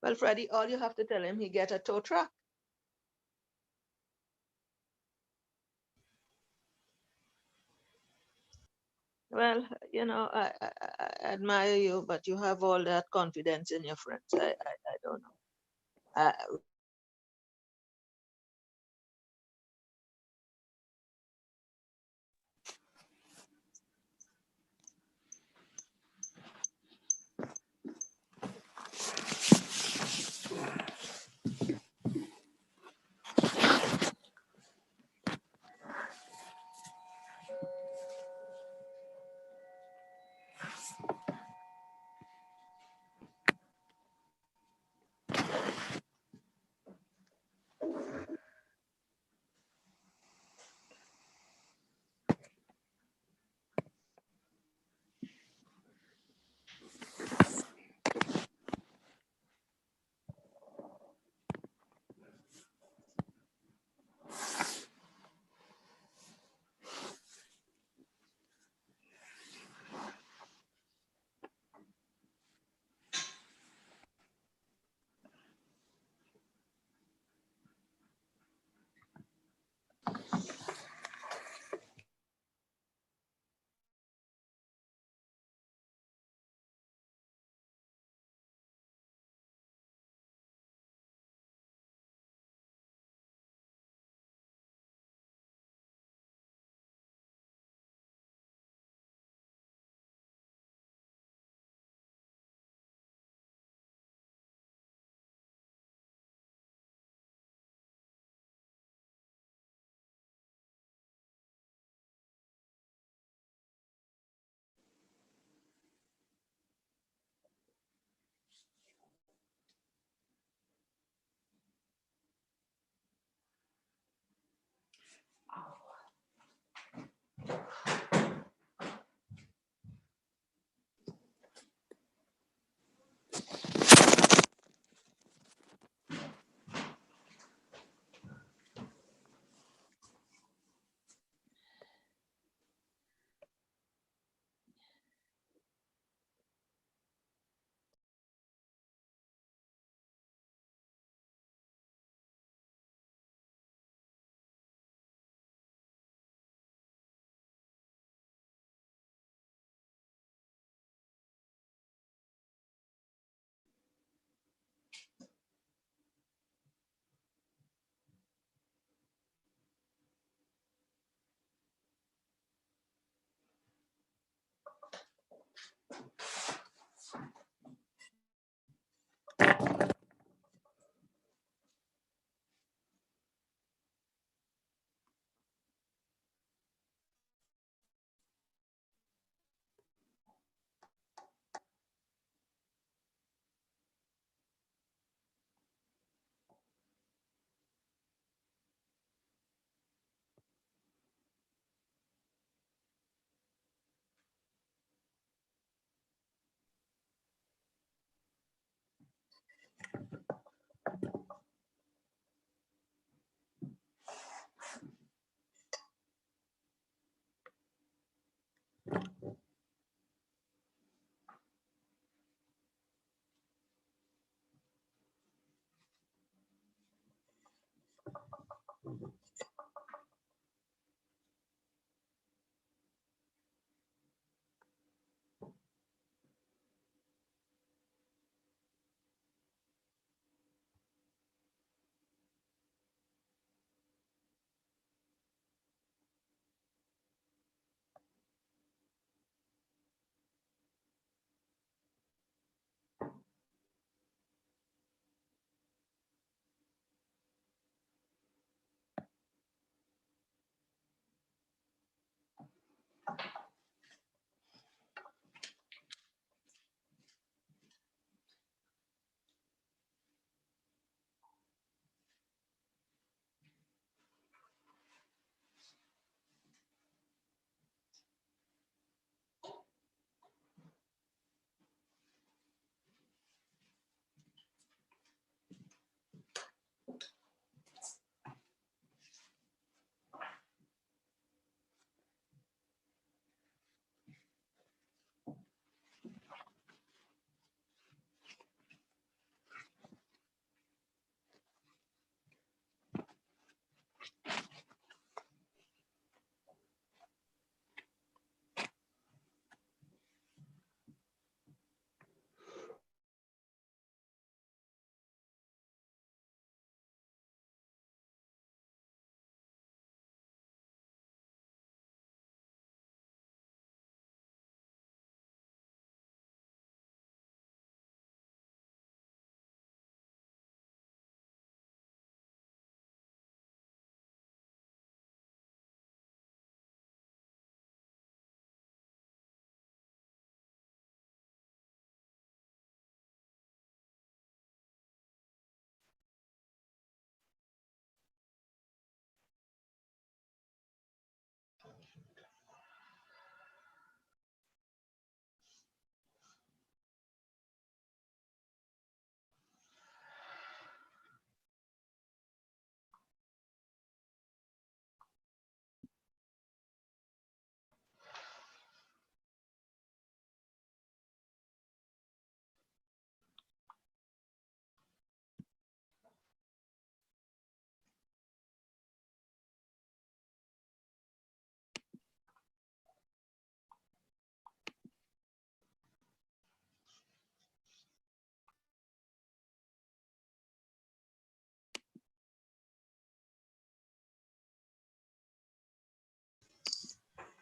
Well, Freddie, all you have to tell him, he get a tow truck. Well, I admire you, but you have all that confidence in your friends. I don't know.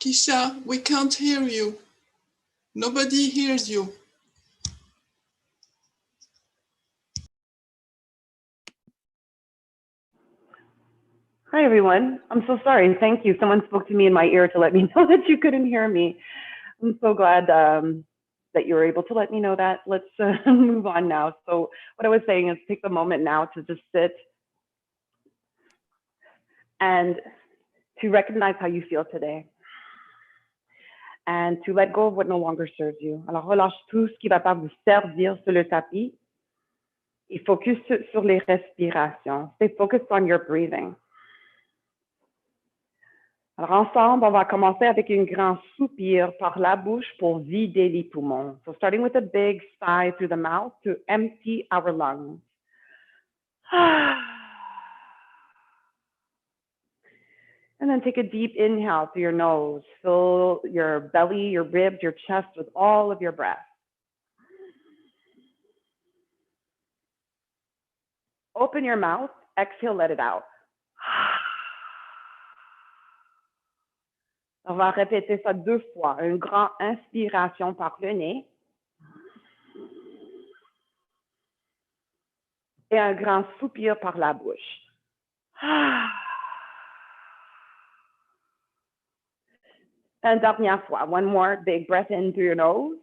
Kisha, we can't hear you. Nobody hears you. Hi, everyone. I'm so sorry. Thank you. Someone spoke to me in my ear to let me know that you couldn't hear me. I'm so glad that you were able to let me know that. Let's move on now. So what I was saying is take the moment now to just sit and to recognize how you feel today and to let go of what no longer serves you. Alors, relâche tout ce qui va pas vous servir sur le tapis et focus sur les respirations. Stay focused on your breathing. Alors, ensemble, on va commencer avec un grand soupir par la bouche pour vider les poumons. So, starting with a big sigh through the mouth to empty our lungs. And then take a deep inhale through your nose. Fill your belly, your ribs, your chest with all of your breath. Open your mouth. Exhale, let it out. On va répéter ça 2 fois. Une grande inspiration par le nez. Et un grand soupir par la bouche. Une dernière fois. One more big breath in through your nose.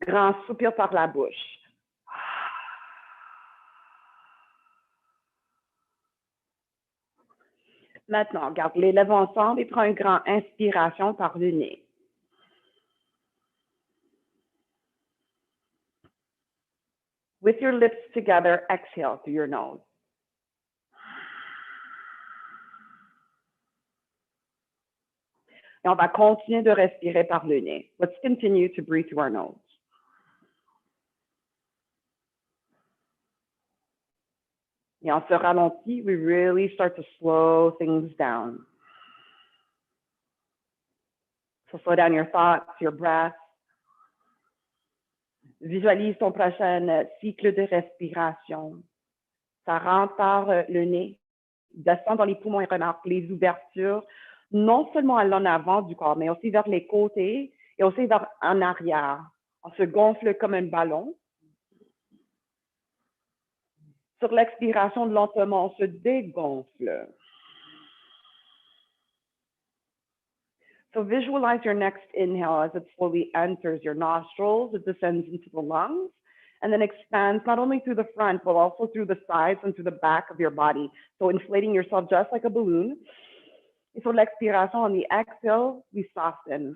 Grand soupir par la bouche. Maintenant, garde les lèvres ensemble et prends une grande inspiration par le nez. With your lips together, exhale through your nose. Et on va continuer de respirer par le nez. Let's continue to breathe through our nose. Et on se ralentit, we really start to slow things down. So slow down your thoughts, your breath. Visualise ton prochain cycle de respiration. Ça rentre par le nez, descend dans les poumons et remarque les ouvertures, non seulement à l'en avant du corps, mais aussi vers les côtés et aussi vers en arrière. On se gonfle comme un ballon. Sur l'expiration, lentement, on se dégonfle. So visualize your next inhale as it slowly enters your nostrils, it descends into the lungs, and then expands not only through the front, but also through the sides and through the back of your body. So inflating yourself just like a balloon. Et sur l'expiration, on the exhale, we soften.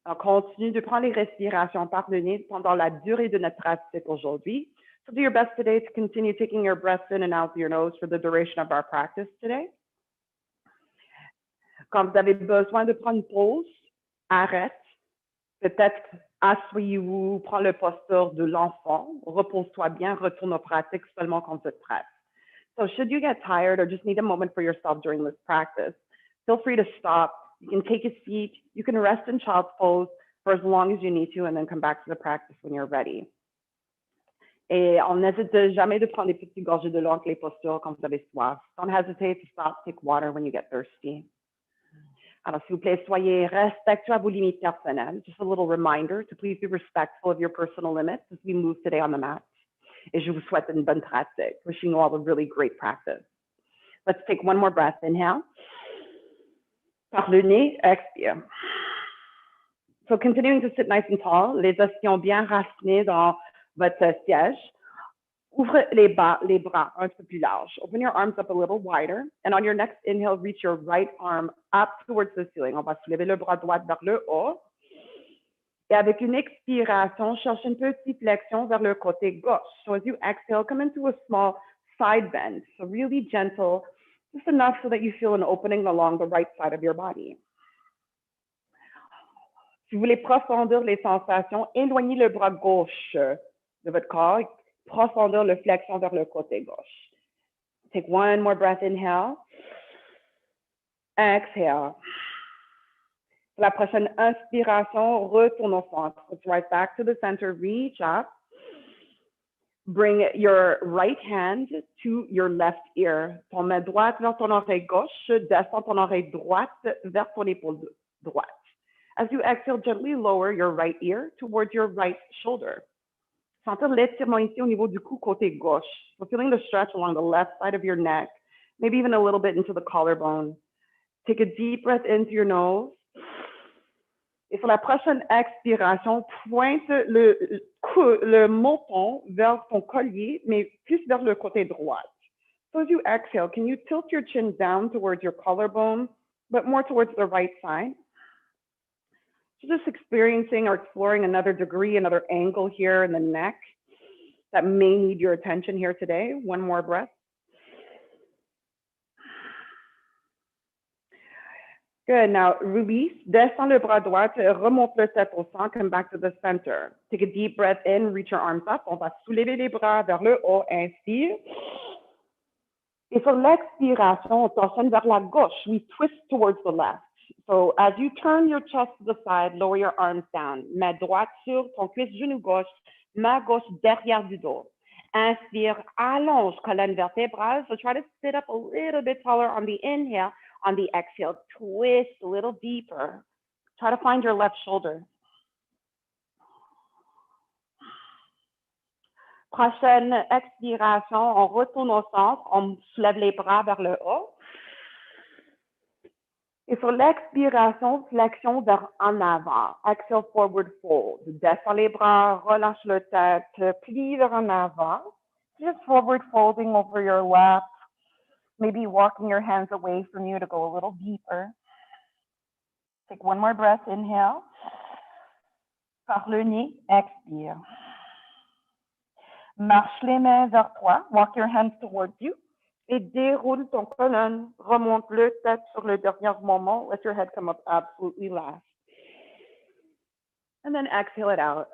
On continue de prendre les respirations par le nez pendant la durée de notre pratique aujourd'hui. So do your best today to continue taking your breaths in and out through your nose for the duration of our practice today. Quand vous avez besoin de prendre une pause, arrête. Peut-être asseyez-vous, prends le posture de l'enfant, repose-toi bien, retourne aux pratiques seulement quand vous êtes prête. So should you get tired or just need a moment for yourself during this practice, feel free to stop. You can take a seat. You can rest in child's pose for as long as you need to, and then come back to the practice when you're ready. Et on n'hésite jamais de prendre des petites gorgées de l'eau entre les postures quand vous avez soif. Don't hesitate to stop, take water when you get thirsty. Alors, s'il vous plaît, soyez respectueux à vos limites personnelles. Just a little reminder to please be respectful of your personal limits as we move today on the mat. Et je vous souhaite une bonne pratique. Wishing you all a really great practice. Let's take one more breath. Inhale. Par le nez, expire. So continuing to sit nice and tall, les ischions bien racinés dans votre siège. Ouvre les bras un peu plus large. Open your arms up a little wider. And on your next inhale, reach your right arm up towards the ceiling. On va soulever le bras droit vers le haut. Et avec une expiration, cherche une petite flexion vers le côté gauche. So as you exhale, come into a small side bend. So really gentle, just enough so that you feel an opening along the right side of your body. Si vous voulez profondir les sensations, éloignez le bras gauche de votre corps. Profondir le flexion vers le côté gauche. Take one more breath, inhale. Exhale. Pour la prochaine inspiration, retourne au centre. It's right back to the center, reach up. Bring your right hand to your left ear. Ton main droite vers ton oreille gauche, descends ton oreille droite vers ton épaule droite. As you exhale, gently lower your right ear towards your right shoulder. Sentir l'étirement ici au niveau du cou côté gauche. So feeling the stretch along the left side of your neck, maybe even a little bit into the collarbone. Take a deep breath into your nose. Et sur la prochaine expiration, pointe le menton vers ton collier, mais plus vers le côté droit. So as you exhale, can you tilt your chin down towards your collarbone, but more towards the right side? So just experiencing or exploring another degree, another angle here in the neck that may need your attention here today. One more breath. Good. Now release. Descends le bras droit. Remonte le tête au centre. Come back to the center. Take a deep breath in. Reach your arms up. On va soulever les bras vers le haut. Inspire. Et sur l'expiration, on torsionne vers la gauche. We twist towards the left. So as you turn your chest to the side, lower your arms down. Main droite sur ton cuisse, genou gauche. Main gauche derrière du dos. Inspire. Allonge colonne vertébrale. So try to sit up a little bit taller on the inhale. On the exhale, twist a little deeper. Try to find your left shoulder. Prochaine expiration, on retourne au centre, on soulève les bras vers le haut. Et sur l'expiration, flexion vers en avant. Exhale, forward fold. Descends les bras, relâche le tête, plie vers en avant. Just forward folding over your lap. Maybe walking your hands away from you to go a little deeper. Take one more breath, inhale. Par le nez, expire. Marche les mains vers toi, walk your hands towards you. Et déroule ton colonne, remonte le tête sur le dernier moment. Let your head come up absolutely last. And then exhale it out.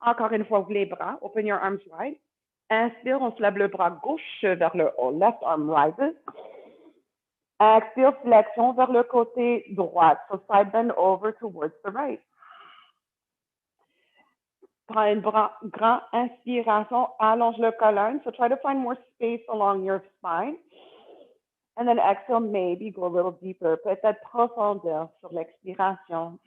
Encore une fois, ouvre les bras, open your arms wide. Inspire, on se lève le bras gauche vers le haut. Left arm rises. Expire, flexion vers le côté droit. So side bend over towards the right. Prends une grande inspiration, allonge le colonne. So try to find more space along your spine. And then exhale, maybe go a little deeper. Peut-être profondeur sur l'expiration.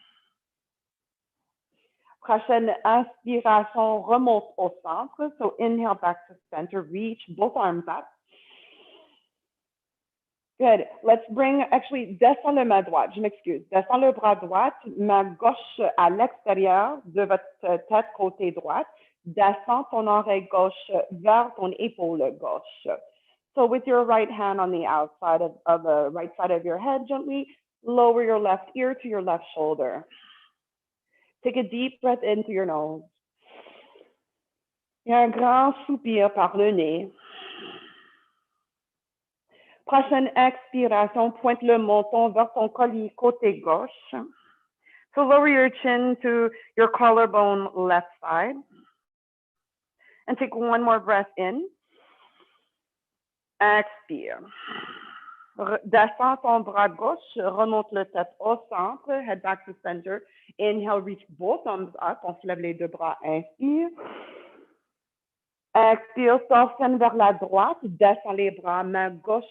Prochaine inspiration, remonte au centre. So inhale back to center, reach both arms up. Good. Let's bring, actually, descends le main droite, je m'excuse. Descends le bras droit, main gauche à l'extérieur de votre tête côté droite. Descends ton oreille gauche vers ton épaule gauche. So with your right hand on the outside of the right side of your head, gently lower your left ear to your left shoulder. Take a deep breath in through your nose. Et un grand soupir par le nez. Prochaine expiration, pointe le menton vers ton collier côté gauche. So lower your chin to your collarbone left side. And take one more breath in. Expire. Descends ton bras gauche, remonte le tête au centre, head back to center. Inhale, reach both arms up. On se lève les deux bras, inspire. Expire, torsionne vers la droite, descends les bras, main gauche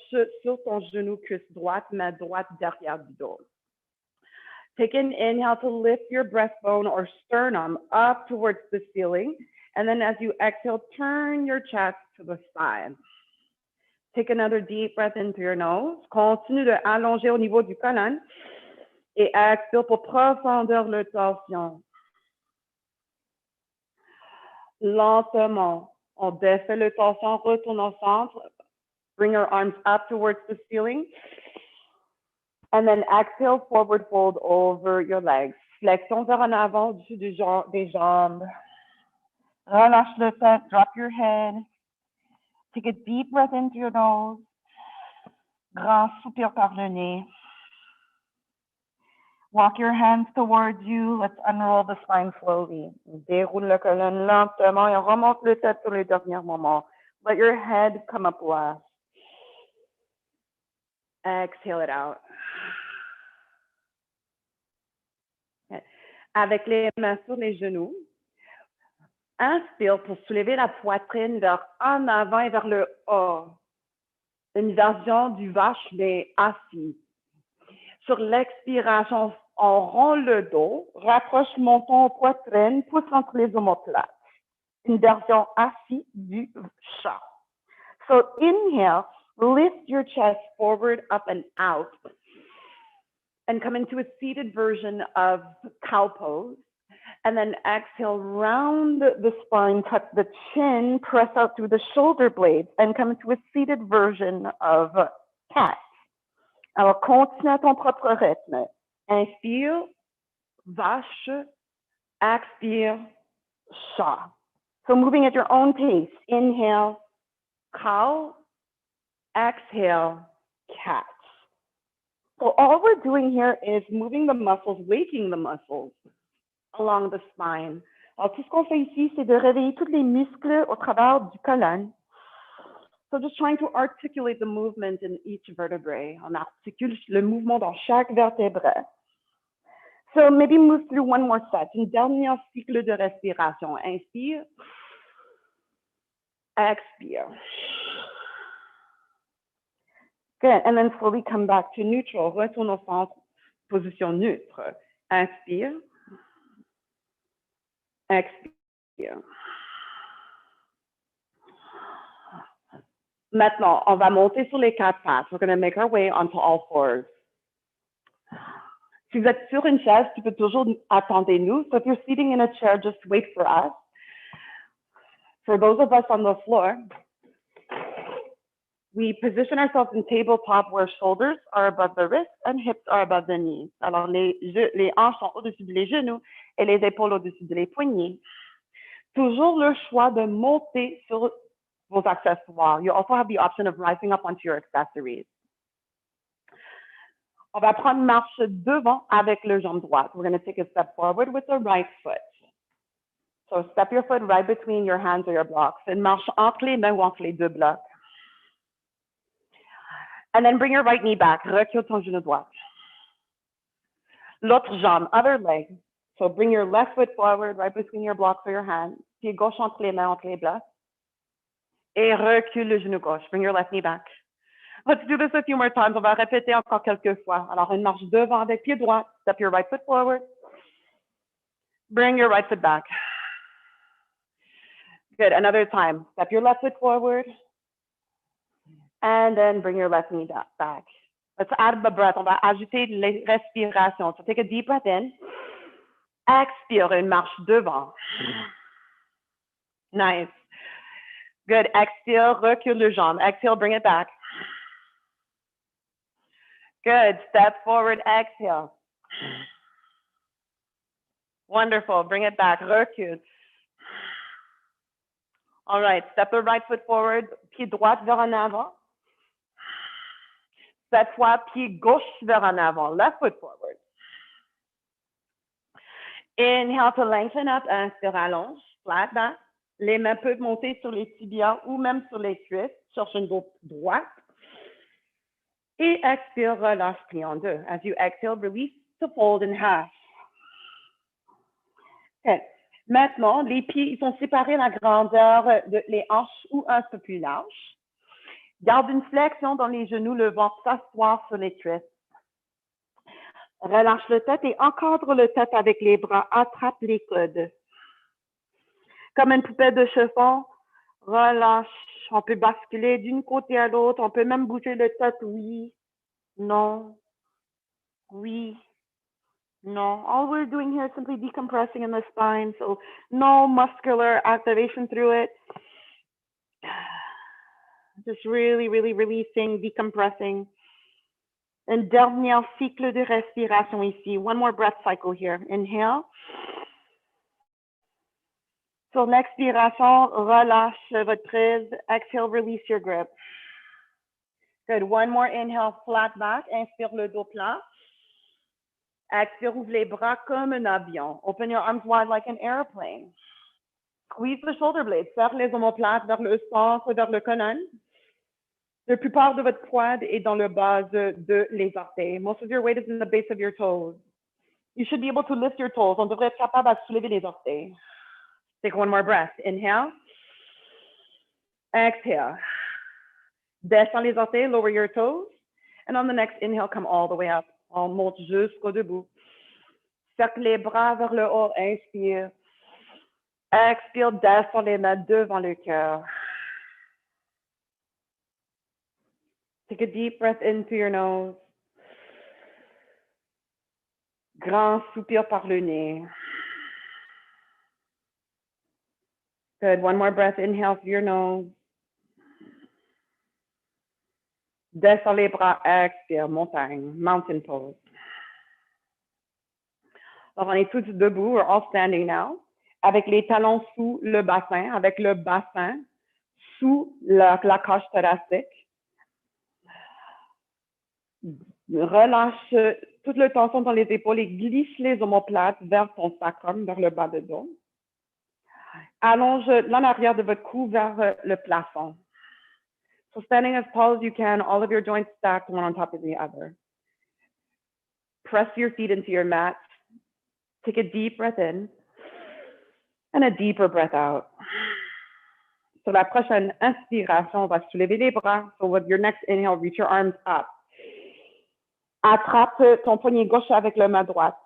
sur ton genou, cuisse droite, main droite derrière du dos. Take an inhale to lift your breastbone or sternum up towards the ceiling. And then as you exhale, turn your chest to the side. Take another deep breath into your nose. Continue de allonger au niveau du colonne. Et expire pour profondeur le torsion. Lentement. On défait le torsion, retourne au centre. Bring your arms up towards the ceiling. And then exhale, forward fold over your legs. Flexion vers en avant, dessus des jambes. Relâche le tête, drop your head. Take a deep breath into your nose. Grand soupir par le nez. Walk your hands towards you. Let's unroll the spine slowly. Déroule le colonne lentement et remonte le tête sur les derniers moments. Let your head come up last. Exhale it out. Avec les mains sur les genoux, Inspire pour soulever la poitrine vers en avant et vers le haut. Une version du vache, mais assis. Sur l'expiration, on rond le dos, rapproche menton poitrine, pousse entre les omoplates. Une version assis du chat. So inhale, lift your chest forward, up and out. And come into a seated version of cow pose. And then exhale, round the spine, tuck the chin, press out through the shoulder blades, and come into a seated version of cat. Alors, continue à ton propre rythme. Inspire, vache, expire, chat. So moving at your own pace. Inhale, cow, exhale, cat. So all we're doing here is moving the muscles, waking the muscles along the spine. Alors, tout ce qu'on fait ici, c'est de réveiller tous les muscles au travers du colonne. So just trying to articulate the movement in each vertebrae. On articule le mouvement dans chaque vertèbre. So maybe move through one more set. Une dernière cycle de respiration. Inspire. Expire. Good. And then slowly come back to neutral. Retourne au centre, position neutre. Inspire. Expire. Maintenant, on va monter sur les quatre pattes. We're going to make our way onto all fours. Si vous êtes sur une chaise, tu peux toujours attendre nous. So if you're sitting in a chair, just wait for us. For those of us on the floor, we position ourselves in tabletop where shoulders are above the wrists and hips are above the knees. Alors, les hanches sont au-dessus des genoux et les épaules au-dessus des poignets. Toujours le choix de monter sur vos accessoires. You also have the option of rising up onto your accessories. On va prendre marche devant avec le jambe droite. We're going to take a step forward with the right foot. So step your foot right between your hands or your blocks. Une marche entre les mains ou entre les deux blocs. And then bring your right knee back. Recule ton genou droit. L'autre jambe, other leg. So bring your left foot forward right between your blocks or your hands. Pied gauche entre les mains, entre les blocs. Et recule le genou gauche. Bring your left knee back. Let's do this a few more times. On va répéter encore quelques fois. Alors, une marche devant avec pied droit. Step your right foot forward. Bring your right foot back. Good. Another time. Step your left foot forward. And then bring your left knee back. Let's add the breath. On va ajouter les respirations. So take a deep breath in. Expire, une marche devant. Nice. Good. Exhale, recule le jambe. Exhale, bring it back. Good. Step forward, exhale. Wonderful. Bring it back. Recule. All right. Step the right foot forward. Pied droit vers en avant. Cette fois, pied gauche vers en avant. Left foot forward. Inhale to lengthen up. Inspire, allonge. Flat back. Les mains peuvent monter sur les tibias ou même sur les cuisses. Cherche une dos droite. Et expire, relâche, plie en deux. As you exhale, release to fold in half. Okay. Maintenant, les pieds ils sont séparés à la grandeur de les hanches ou un peu plus large. Garde une flexion dans les genoux, le ventre s'asseoir sur les cuisses. Relâche le tête et encadre le tête avec les bras. Attrape les coudes. Comme une poupée de chiffon, relâche. On peut basculer d'une côté à l'autre. On peut même bouger le tête. Oui, non, oui, non. All we're doing here is simply decompressing in the spine. So no muscular activation through it. Just really, really releasing, decompressing. Un dernier cycle de respiration ici. One more breath cycle here. Inhale. Sur l'expiration, relâche votre prise. Exhale, release your grip. Good. One more inhale, flat back. Inspire le dos plat. Expire, ouvre les bras comme un avion. Open your arms wide like an airplane. Squeeze the shoulder blades. Serre les omoplates vers le centre, vers le colonne. La plupart de votre quad est dans le base de les orteils. Most of your weight is in the base of your toes. You should be able to lift your toes. On devrait être capable de soulever les orteils. Take one more breath. Inhale. Exhale. Descends les orteils, lower your toes. And on the next inhale, come all the way up. On monte jusqu'au debout. Cercle les bras vers le haut. Inspire. Expire, descends les mains devant le cœur. Take a deep breath into your nose. Grand soupir par le nez. Good. One more breath. Inhale through your nose. Descends les bras. Expire. Montagne. Mountain pose. Alors, on est tous debout. We're all standing now. Avec les talons sous le bassin, avec le bassin sous la cage thoracique. Relâche toute le tension dans les épaules et glisse les omoplates vers ton sacrum, vers le bas de dos. Allonge l'en arrière de votre cou vers le plafond. So standing as tall as you can, all of your joints stacked one on top of the other. Press your feet into your mat. Take a deep breath in. And a deeper breath out. Sur la prochaine inspiration, on va soulever les bras. So with your next inhale, reach your arms up. Attrape ton poignet gauche avec la main droite.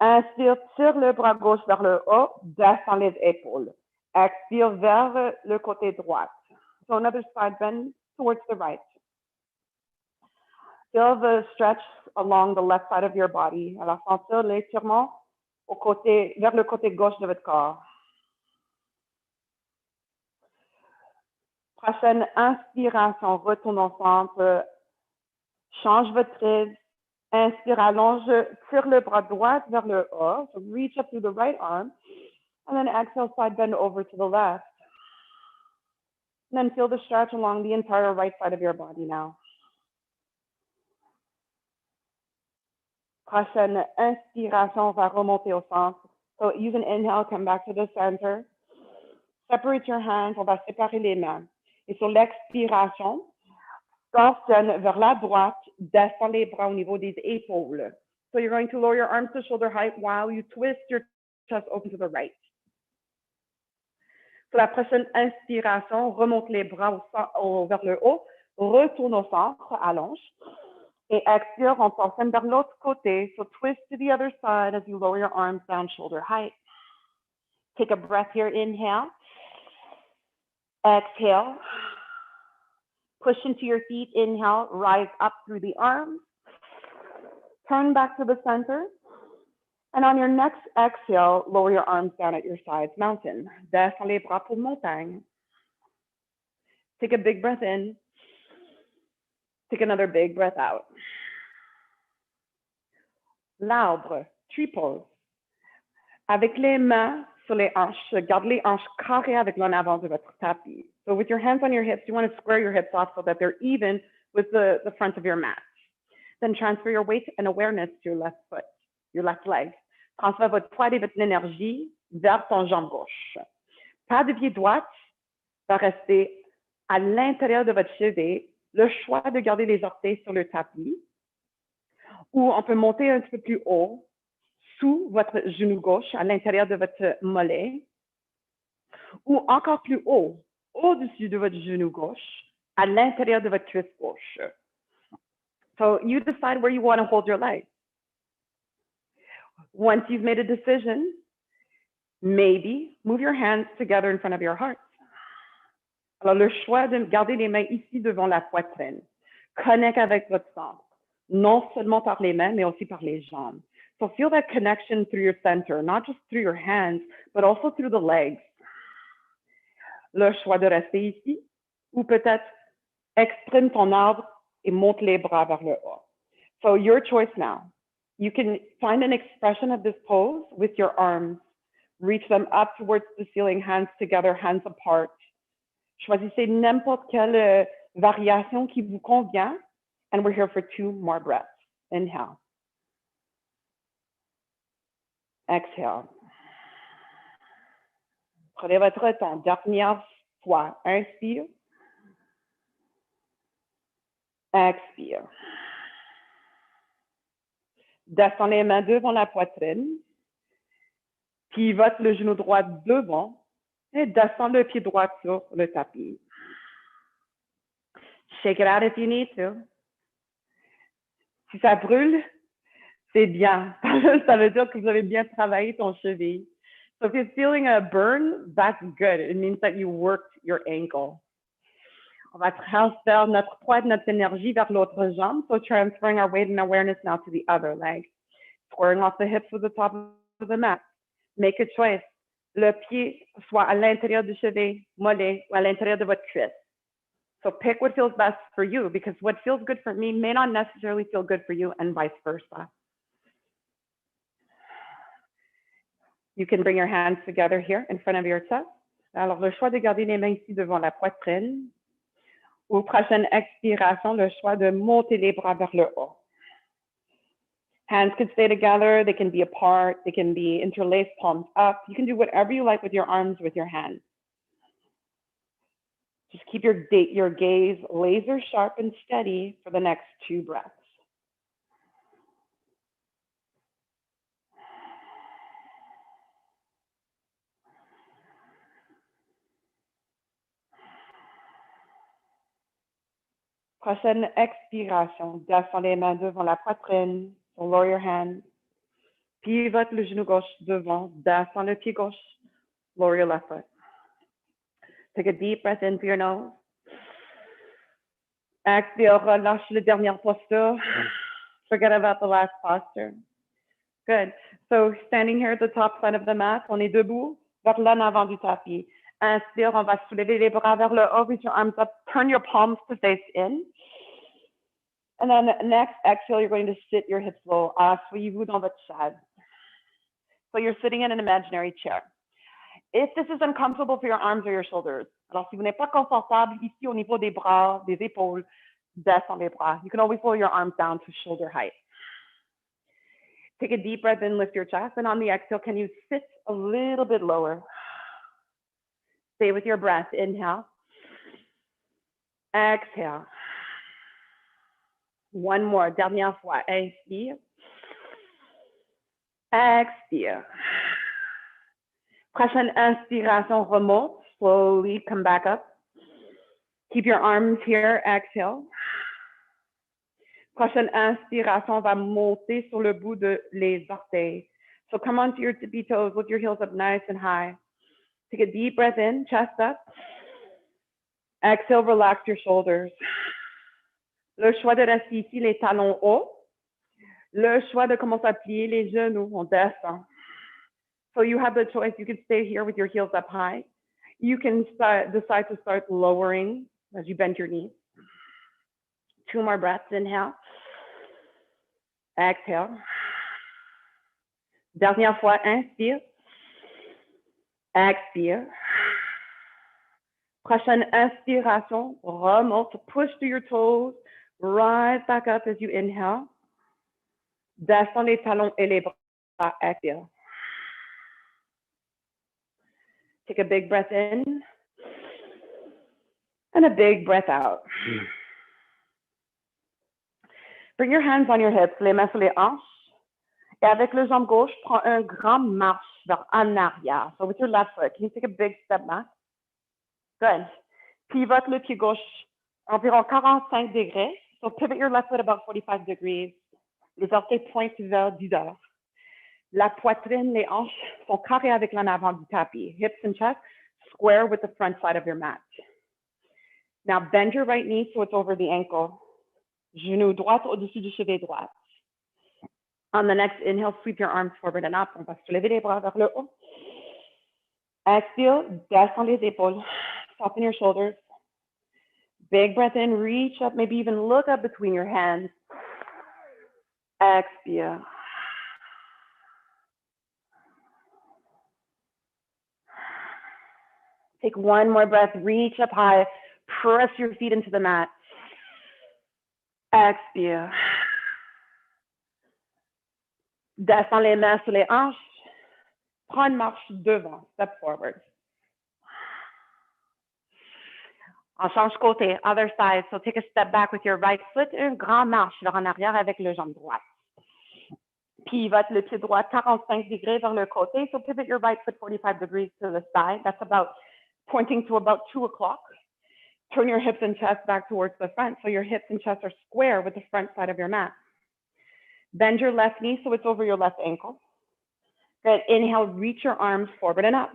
Inspire, tire le bras gauche vers le haut, descends les épaules. Expire vers le côté droit. So another side bend towards the right. Feel the stretch along the left side of your body. Alors, sentir l'étirement vers le côté gauche de votre corps. Prochaine inspiration, retourne au centre. Change votre prise. Inspire, allonge, tire le bras droit vers le haut. So reach up through the right arm. And then exhale, side bend over to the left. And then feel the stretch along the entire right side of your body now. Prochaine inspiration, on va remonter au centre. So use an inhale, come back to the center. Separate your hands, on va séparer les mains. Et sur l'expiration, torsionne vers la droite, descends les bras au niveau des épaules. So you're going to lower your arms to shoulder height while you twist your chest open to the right. Sur la prochaine inspiration, remonte les bras vers le haut, retourne au centre, allonge. Et expire, on torsionne vers l'autre côté. So twist to the other side as you lower your arms down shoulder height. Take a breath here, inhale. Exhale. Push into your feet, inhale, rise up through the arms. Turn back to the center. And on your next exhale, lower your arms down at your sides, mountain. Descends les bras pour montagne. Take a big breath in. Take another big breath out. L'arbre, tree pose. Avec les mains sur les hanches, garde les hanches carrées avec l'en avant de votre tapis. So with your hands on your hips, you want to square your hips off so that they're even with the front of your mat. Then transfer your weight and awareness to your left foot, your left leg. Transfère votre poids et votre énergie vers ton jambe gauche. Pas de pied droite va rester à l'intérieur de votre cheville. Le choix de garder les orteils sur le tapis, ou on peut monter un petit peu plus haut, sous votre genou gauche, à l'intérieur de votre mollet, ou encore plus haut, au-dessus de votre genou gauche, à l'intérieur de votre cuisse gauche. So you decide where you want to hold your leg. Once you've made a decision, maybe move your hands together in front of your heart. Alors, le choix de garder les mains ici devant la poitrine. Connecte avec votre centre, non seulement par les mains, mais aussi par les jambes. So feel that connection through your center, not just through your hands, but also through the legs. Le choix de rester ici, ou peut-être exprime ton arbre et monte les bras vers le haut. So your choice now. You can find an expression of this pose with your arms. Reach them up towards the ceiling, hands together, hands apart. Choisissez n'importe quelle variation qui vous convient. And we're here for 2 more breaths. Inhale. Exhale. Prenez votre temps. Dernière fois. Inspire. Expire. Descends les mains devant la poitrine. Pivote le genou droit devant et descends le pied droit sur le tapis. Shake it out if you need to. Si ça brûle, c'est bien. Ça veut dire que vous avez bien travaillé ton cheville. So if you're feeling a burn, that's good. It means that you worked your ankle. On va transférer notre poids, notre énergie vers l'autre jambe. So transferring our weight and awareness now to the other leg. Squaring off the hips with the top of the mat. Make a choice. Le pied soit à l'intérieur du cheville, mollet, ou à l'intérieur de votre cuisse. So pick what feels best for you, because what feels good for me may not necessarily feel good for you, and vice versa. You can bring your hands together here in front of your chest. Alors, le choix de garder les mains ici devant la poitrine. Ou prochaine expiration, le choix de monter les bras vers le haut. Hands can stay together, they can be apart, they can be interlaced, palms up. You can do whatever you like with your arms, with your hands. Just keep your gaze laser sharp and steady for the next 2 breaths. Prochaine expiration, descends les mains devant la poitrine, so lower your hand. Pivote le genou gauche devant, descends le pied gauche, lower your left foot. Take a deep breath in through your nose. Exhale, relâche la dernière posture. Forget about the last posture. Good. So standing here at the top side of the mat, on est debout, vers l'en avant du tapis. Inspire, on va soulever les bras vers le haut, reach your arms up, turn your palms to face in. And then next exhale, you're going to sit your hips low. Asseyez-vous dans votre chaise. So you're sitting in an imaginary chair. If this is uncomfortable for your arms or your shoulders, alors si vous n'êtes pas confortable ici au niveau des bras, des épaules, descends les bras. You can always lower your arms down to shoulder height. Take a deep breath in, lift your chest, and on the exhale, can you sit a little bit lower? Stay with your breath. Inhale. Exhale. One more. Dernière fois. Inspire. Expire. Prochaine inspiration, remonte. Slowly come back up. Keep your arms here. Exhale. Prochaine inspiration, on va monter sur le bout de les orteils. So come onto your tippy toes, lift your heels up nice and high. Take a deep breath in, chest up. Exhale, relax your shoulders. Le choix de rester ici, les talons hauts. Le choix de commencer à plier les genoux, on descend. So you have the choice, you can stay here with your heels up high. You can decide to start lowering as you bend your knees. 2 more breaths, inhale. Exhale. Dernière fois, inspire. Expire. Prochaine inspiration, remonte, push through your toes, rise back up as you inhale. Descends les talons et les bras, exhale. Take a big breath in and a big breath out. Bring your hands on your hips, les mains sur les hanches. Et avec le jambe gauche, prends un grand marche vers en arrière. So with your left foot, can you take a big step back? Good. Pivote le pied gauche environ 45 degrés. So pivot your left foot about 45 degrees. Les orteils pointent vers 10 heures. La poitrine, les hanches sont carrées avec l'en avant du tapis. Hips and chest square with the front side of your mat. Now bend your right knee so it's over the ankle. Genou droit au-dessus du cheville droit. On the next inhale, sweep your arms forward and up. On va soulever les bras vers le haut. Exhale, descends les épaules. Soften your shoulders. Big breath in, reach up, maybe even look up between your hands. Expire. Take one more breath, reach up high, press your feet into the mat. Expire. Descends les mains sur les hanches. Prends une marche devant, step forward. On change côté, other side. So take a step back with your right foot, une grande marche vers en arrière avec le jambe droite. Pivote le pied droit 45 degrés vers le côté. So pivot your right foot 45 degrees to the side. That's about pointing to about 2 o'clock. Turn your hips and chest back towards the front. So your hips and chest are square with the front side of your mat. Bend your left knee so it's over your left ankle. Good. Inhale, reach your arms forward and up.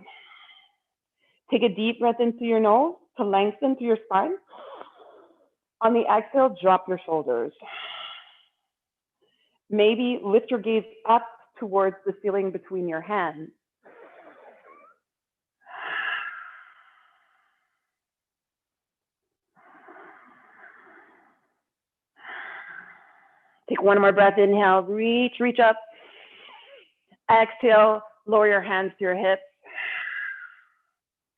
Take a deep breath into your nose to lengthen through your spine. On the exhale, drop your shoulders. Maybe lift your gaze up towards the ceiling between your hands. Take one more breath, inhale, reach up. Exhale, lower your hands to your hips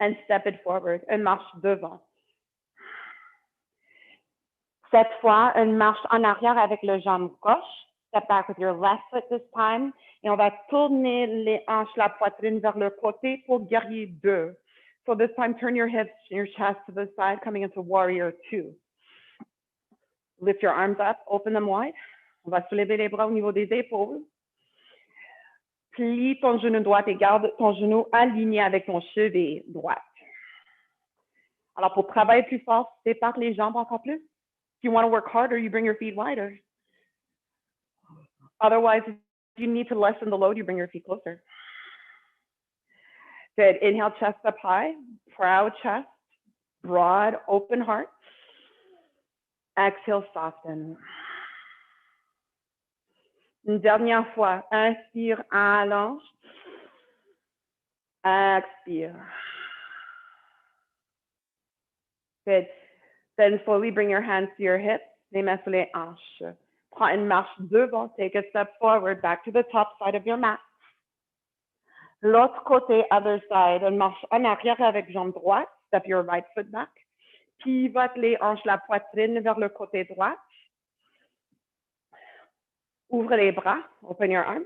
and step it forward, une marche devant. Cette fois, une marche en arrière avec le jambe gauche. Step back with your left foot this time. Et on va tourner les hanches, la poitrine vers le côté pour guerrier 2. So this time, turn your hips, your chest to the side, coming into warrior 2. Lift your arms up, open them wide. On va soulever les bras au niveau des épaules. Plie ton genou droit et garde ton genou aligné avec ton cheville droite. Alors, pour travailler plus fort, sépare les jambes encore plus. If you want to work harder, you bring your feet wider. Otherwise, if you need to lessen the load, you bring your feet closer. Good. Inhale, chest up high, proud chest, broad, open heart. Exhale, soften. Une dernière fois, inspire, allonge. Expire. Good. Then slowly bring your hands to your hips, les mains sur les hanches. Prends une marche devant, take a step forward, back to the top side of your mat. L'autre côté, other side, une marche en arrière avec jambe droite, step your right foot back. Pivote les hanches, la poitrine vers le côté droit. Ouvre les bras, open your arms.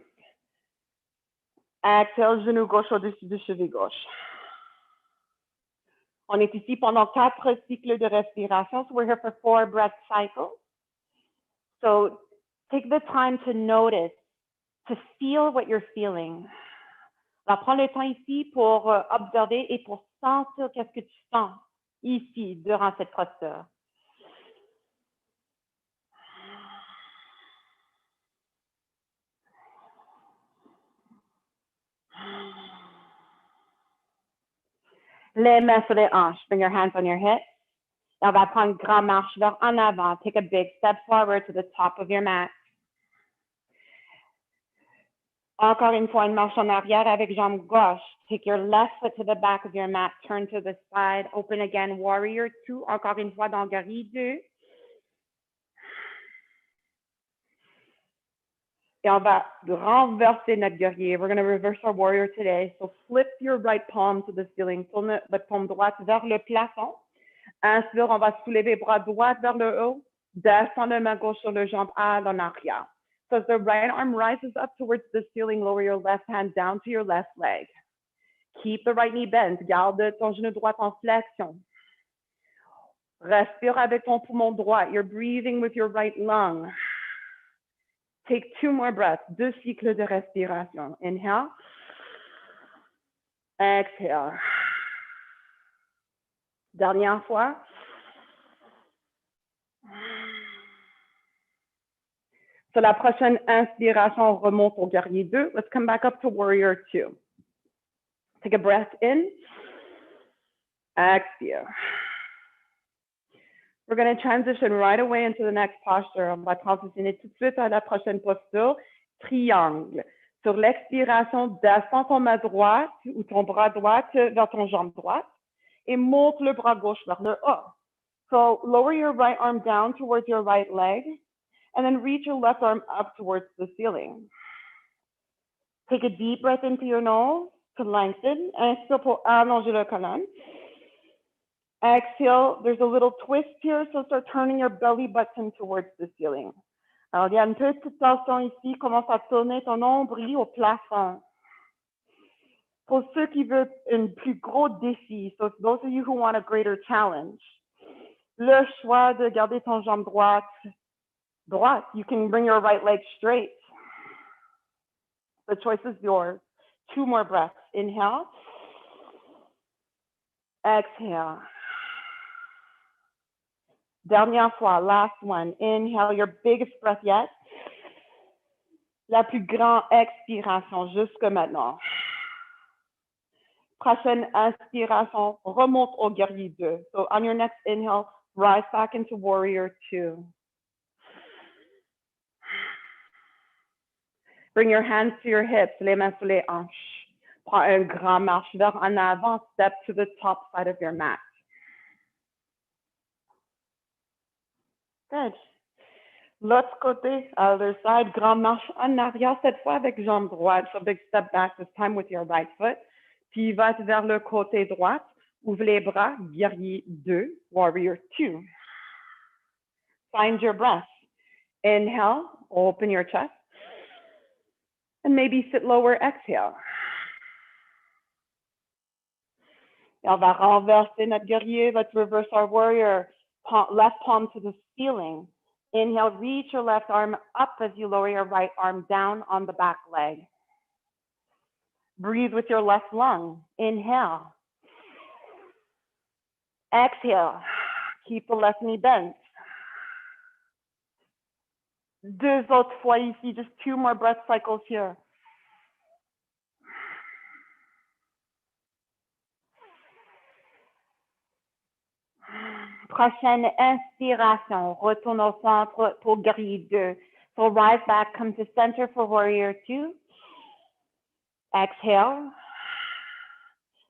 Exhale, genou gauche au-dessus du cheville gauche. On est ici pendant 4 cycles de respiration. So we're here for 4 breath cycles. So take the time to notice, to feel what you're feeling. Alors, prends le temps ici pour observer et pour sentir qu'est-ce que tu sens ici durant cette posture. Les mains sur les hanches. Bring your hands on your hips. Et on va prendre une grande marche vers en avant. Take a big step forward to the top of your mat. Encore une fois, une marche en arrière avec jambe gauche. Take your left foot to the back of your mat. Turn to the side. Open again. Warrior 2. Encore une fois dans guerrier 2. Et on va renverser notre guerrier. We're going to reverse our warrior today. So flip your right palm to the ceiling. Tourne votre paume droite vers le plafond. Inspire, on va soulever bras droit vers le haut. Descendre la main gauche sur le jambe en arrière. So as the right arm rises up towards the ceiling, lower your left hand down to your left leg. Keep the right knee bent. Garde ton genou droit en flexion. Respire avec ton poumon droit. You're breathing with your right lung. Take 2 more breaths. 2 cycles de respiration. Inhale. Exhale. Dernière fois. Sur la prochaine inspiration, on remonte au guerrier 2. Let's come back up to warrior 2. Take a breath in. Exhale. We're going to transition right away into the next posture. On va transitionner tout de suite à la prochaine posture, triangle. Sur l'expiration, descends ton main droite ou ton bras droit vers ton jambe droite et monte le bras gauche vers le haut. So lower your right arm down towards your right leg and then reach your left arm up towards the ceiling. Take a deep breath into your nose to lengthen. Inspire pour allonger la colonne. Exhale, there's a little twist here, so start turning your belly button towards the ceiling. Alors, il y a une petite tension ici, commence à tourner ton nombril au plafond. Pour ceux qui veulent un plus gros défi, so those of you who want a greater challenge, le choix de garder ton jambe droite, you can bring your right leg straight. The choice is yours. 2 more breaths. Inhale. Exhale. Dernière fois, last one. Inhale, your biggest breath yet. La plus grande expiration jusque maintenant. Prochaine inspiration, remonte au guerrier 2. So on your next inhale, rise back into warrior 2. Bring your hands to your hips, les mains sur les hanches. Prends un grand marche vers en avant, step to the top side of your mat. Good. L'autre côté, other side, grand marche en arrière, cette fois avec jambe droite. So big step back, this time with your right foot. Pivot vers le côté droit. Ouvre les bras, guerrier 2, warrior 2. Find your breath. Inhale, open your chest. And maybe sit lower, exhale. Et on va renverser notre guerrier. Let's reverse our warrior. Left palm to the ceiling. Inhale, reach your left arm up as you lower your right arm down on the back leg. Breathe with your left lung. Inhale. Exhale. Keep the left knee bent. 2 autres fois ici, just 2 more breath cycles here. Prochaine inspiration, retourne au centre pour guerrier 2. So rise back, come to center for warrior 2. Exhale.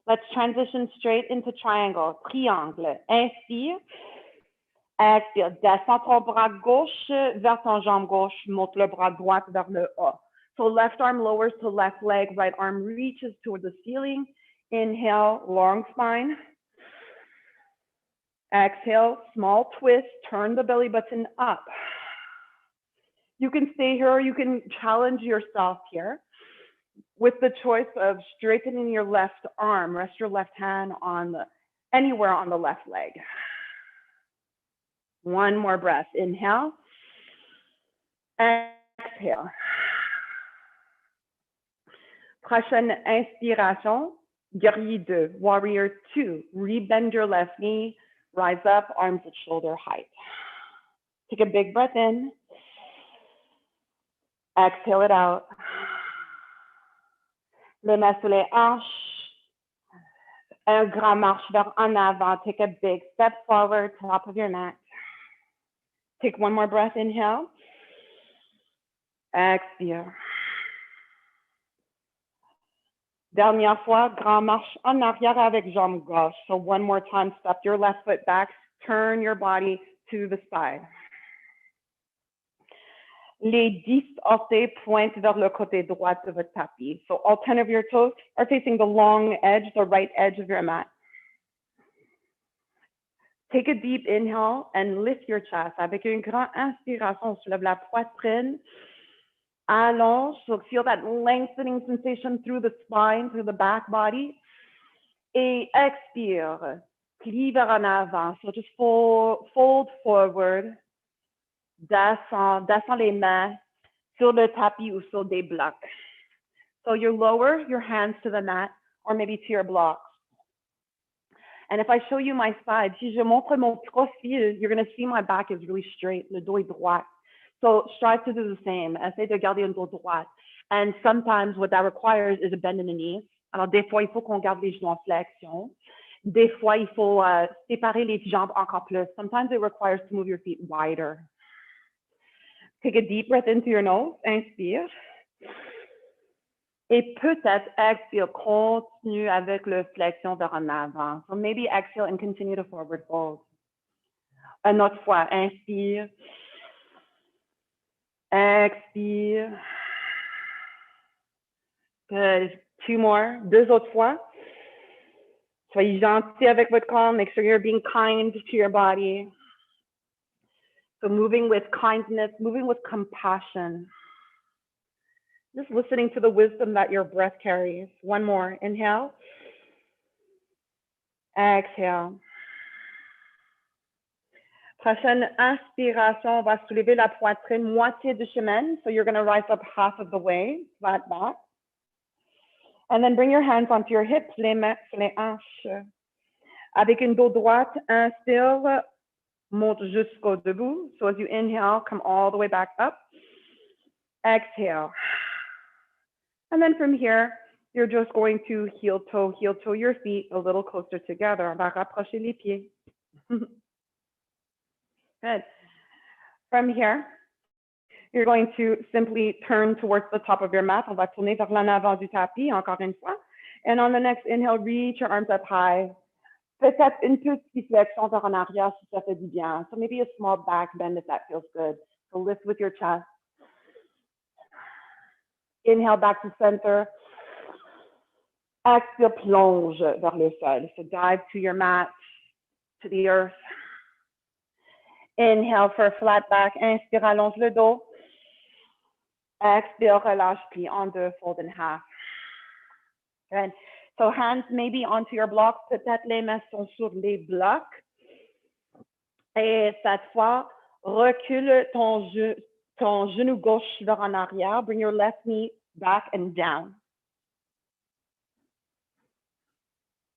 Let's transition straight into triangle, triangle. Inspire. Expire. Descends ton bras gauche vers ton jambe gauche. Monte le bras droit vers le haut. So left arm lowers to left leg. Right arm reaches toward the ceiling. Inhale, long spine. Exhale, small twist. Turn the belly button up. You can stay here or you can challenge yourself here with the choice of straightening your left arm. Rest your left hand on anywhere on the left leg. 1 more breath. Inhale. Exhale. Prochaine inspiration, guerrier 2, warrior 2. Rebend your left knee, rise up, arms at shoulder height. Take a big breath in. Exhale it out. Les mains sur les hanches. Un grand marche vers en avant. Take a big step forward, top of your mat. Take 1 more breath. Inhale. Expire. Dernière fois, grand marche en arrière avec jambe gauche. So 1 more time, step your left foot back, turn your body to the side. Les 10 orteils pointent vers le côté droit de votre tapis. So all 10 of your toes are facing the long edge, the right edge of your mat. Take a deep inhale and lift your chest. Avec une grande inspiration, on soulève la poitrine. Allonge, so feel that lengthening sensation through the spine, through the back body. Et expire, plie vers en avant. So just fold forward. Descends les mains sur le tapis ou sur des blocs. So you lower your hands to the mat or maybe to your blocks. And if I show you my side, si je montre mon profil, you're going to see my back is really straight, le dos est droit. So strive to do the same. Essaye de garder un dos droit. And sometimes what that requires is a bend in the knees. Alors, des fois, il faut qu'on garde les genoux en flexion. Des fois, il faut séparer les jambes encore plus. Sometimes it requires to move your feet wider. Take a deep breath into your nose. Inspire. Et peut-être exhale, continue avec le flexion vers en avant. So maybe exhale and continue to forward fold. Une autre fois, inspire. Expire. Good. 2 more. 2 autres fois. Soyez gentil avec votre corps. Make sure you're being kind to your body. So moving with kindness, moving with compassion. Just listening to the wisdom that your breath carries. 1 more. Inhale. Exhale. Prochaine inspiration, on va soulever la poitrine moitié du chemin. So you're going to rise up half of the way, flat back. And then bring your hands onto your hips, les mains sur les hanches. Avec une dos droite, inspire, monte jusqu'au debout. So as you inhale, come all the way back up. Exhale. And then from here, you're just going to heel toe your feet a little closer together. On va rapprocher les pieds. Good. From here, you're going to simply turn towards the top of your mat. On va tourner vers l'en avant du tapis, encore une fois. And on the next inhale, reach your arms up high. Peut-être une petite flexion vers en arrière si ça fait du bien. So maybe a small back bend if that feels good. So lift with your chest. Inhale back to center. Exhale, plonge vers le sol. So dive to your mat, to the earth. Inhale for a flat back. Inspire, allonge le dos. Exhale, relâche, plie en deux, fold in half. Good. So hands maybe onto your blocks. Peut-être les mains sont sur les blocs. Et cette fois, recule ton genou gauche vers en arrière. Bring your left knee back and down.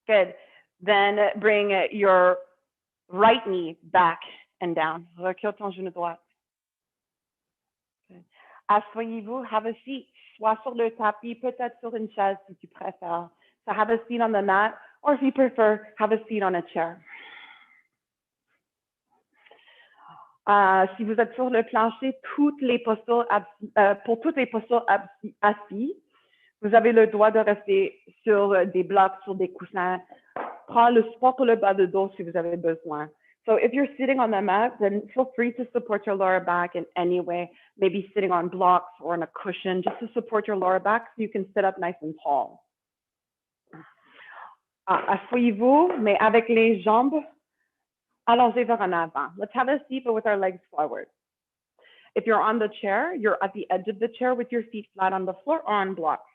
Good. Then bring your right knee back and down. Recule ton genou droit. Good. Asseyez-vous, have a seat. Soit sur le tapis, peut-être sur une chaise si tu préfères. So have a seat on the mat, or if you prefer, have a seat on a chair. Si vous êtes sur le plancher, pour toutes les postures assis, vous avez le droit de rester sur des blocs, sur des coussins. Prends le support pour le bas de dos si vous avez besoin. So if you're sitting on the mat, then feel free to support your lower back in any way, maybe sitting on blocks or on a cushion, just to support your lower back so you can sit up nice and tall. Asseyez-vous, mais avec les jambes allongées vers en avant. Let's have a seat, but with our legs forward. If you're on the chair, you're at the edge of the chair with your feet flat on the floor or on blocks.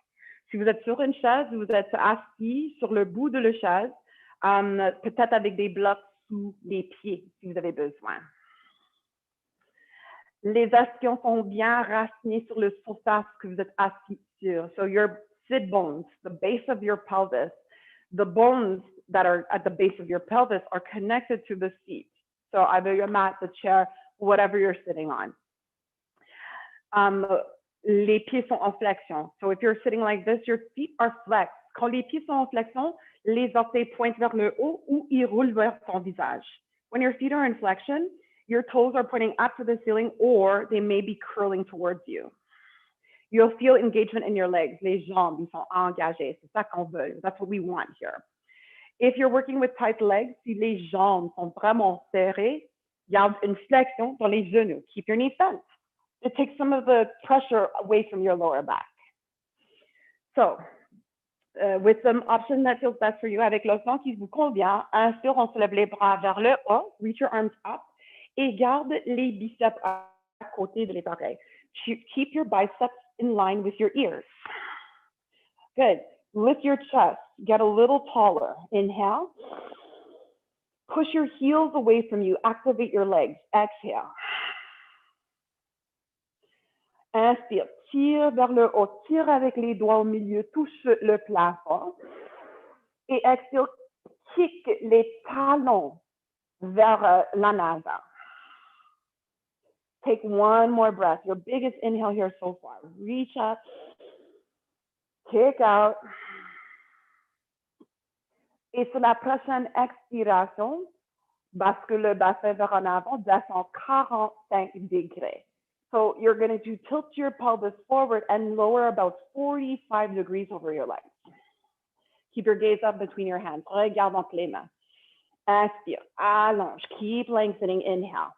Si vous êtes sur une chaise, vous êtes assis sur le bout de la chaise, peut-être avec des blocs sous les pieds, si vous avez besoin. Les ischions sont bien racinés sur le surface que vous êtes assis sur. So your sit bones, the base of your pelvis, the bones that are at the base of your pelvis are connected to the seat. So either your mat, the chair, whatever you're sitting on. Les pieds sont en flexion. So if you're sitting like this, your feet are flexed. Quand les pieds sont en flexion, les orteils pointent vers le haut ou ils roulent vers ton visage. When your feet are in flexion, your toes are pointing up to the ceiling or they may be curling towards you. You'll feel engagement in your legs. Les jambes, ils sont engagées. C'est ça qu'on veut. That's what we want here. If you're working with tight legs, si les jambes sont vraiment serrées, garde une flexion dans les genoux. Keep your knees bent. It takes some of the pressure away from your lower back. So, with some option that feels best for you, avec l'osement qui vous convient, inspire, on soulève les bras vers le haut, reach your arms up, et garde les biceps à côté de les oreilles. Keep your biceps in line with your ears. Good. Lift your chest, get a little taller. Inhale. Push your heels away from you, activate your legs. Exhale. Inspire, tire vers le haut, tire avec les doigts au milieu, touche le plafond. Et expire, kick les talons vers l'en avant. Take one more breath, your biggest inhale here so far. Reach up, kick out. Et sur la prochaine expiration, bascule le bassin vers en avant, descend 45 degrés. So you're going to tilt your pelvis forward and lower about 45 degrees over your legs. Keep your gaze up between your hands. Regarde entre les mains. Inspire, allonge, keep lengthening, inhale.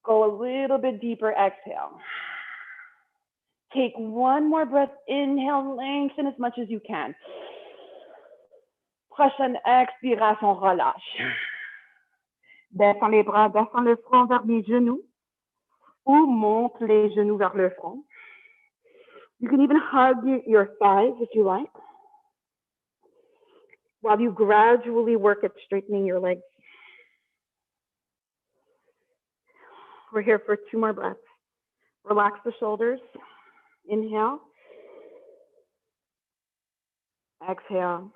Go a little bit deeper, exhale. Take one more breath, inhale, lengthen as much as you can. Prochaine expiration, relâche. Descends les bras, descends le front vers les genoux. Ou monte les genoux vers le front. You can even hug your thighs if you like, while you gradually work at straightening your legs. We're here for 2 more breaths. Relax the shoulders. Inhale. Exhale.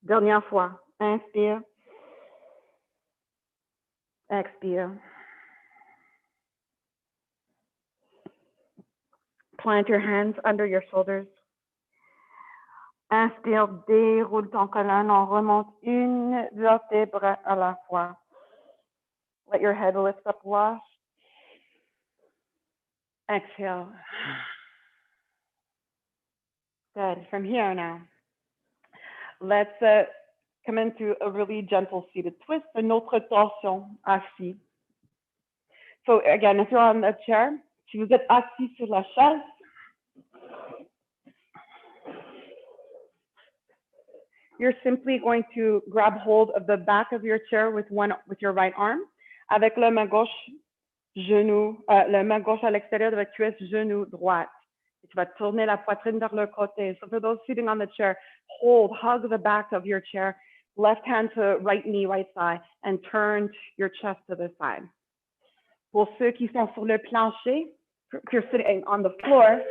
Dernière fois. Inspire. Expire. Plant your hands under your shoulders. Inspire, déroule ton colonne, on remonte une vertèbre à la fois. Let your head lift up, wash. Exhale. Good. From here now, let's come into a really gentle seated twist, une autre torsion assis. So again, if you're on the chair, si vous êtes assis sur la chaise, you're simply going to grab hold of the back of your chair with your right arm, avec le main gauche genou, le main gauche à l'extérieur de votre cuisse, genou droite. Et tu vas tourner la poitrine vers le côté. So for those sitting on the chair, hug the back of your chair, left hand to right knee, right thigh, and turn your chest to the side. Pour ceux qui sont sur le plancher, if you're sitting on the floor,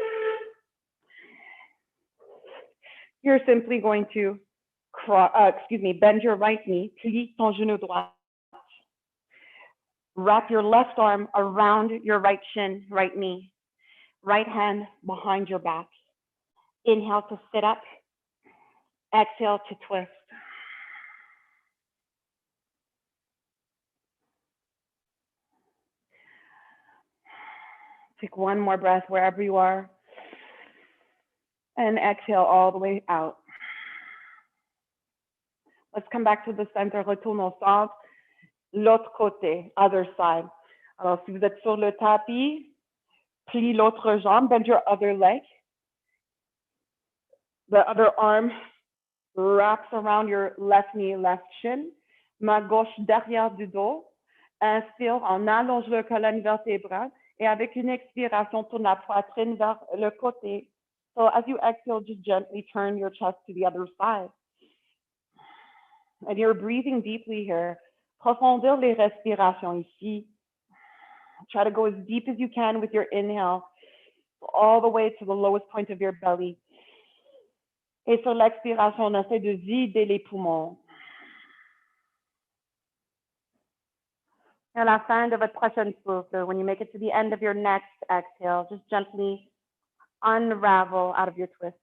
you're simply going to bend your right knee, plie ton genou droit. Wrap your left arm around your right shin, right knee. Right hand behind your back. Inhale to sit up. Exhale to twist. Take one more breath wherever you are. And exhale all the way out. Let's come back to the center. Retourne au centre. L'autre côté, other side. Alors, si vous êtes sur le tapis, plie l'autre jambe, bend your other leg. The other arm wraps around your left knee, left shin. Main gauche derrière du dos. Inspire, on allonge le colonne vertébrale. Et avec une expiration, tourne la poitrine vers le côté. So as you exhale, just gently turn your chest to the other side. And you're breathing deeply here. Profondir les respirations ici. Try to go as deep as you can with your inhale, all the way to the lowest point of your belly. Et sur l'expiration, on essaie de vider les poumons. À la fin de votre prochaine souffle, when you make it to the end of your next exhale, just gently unravel out of your twist.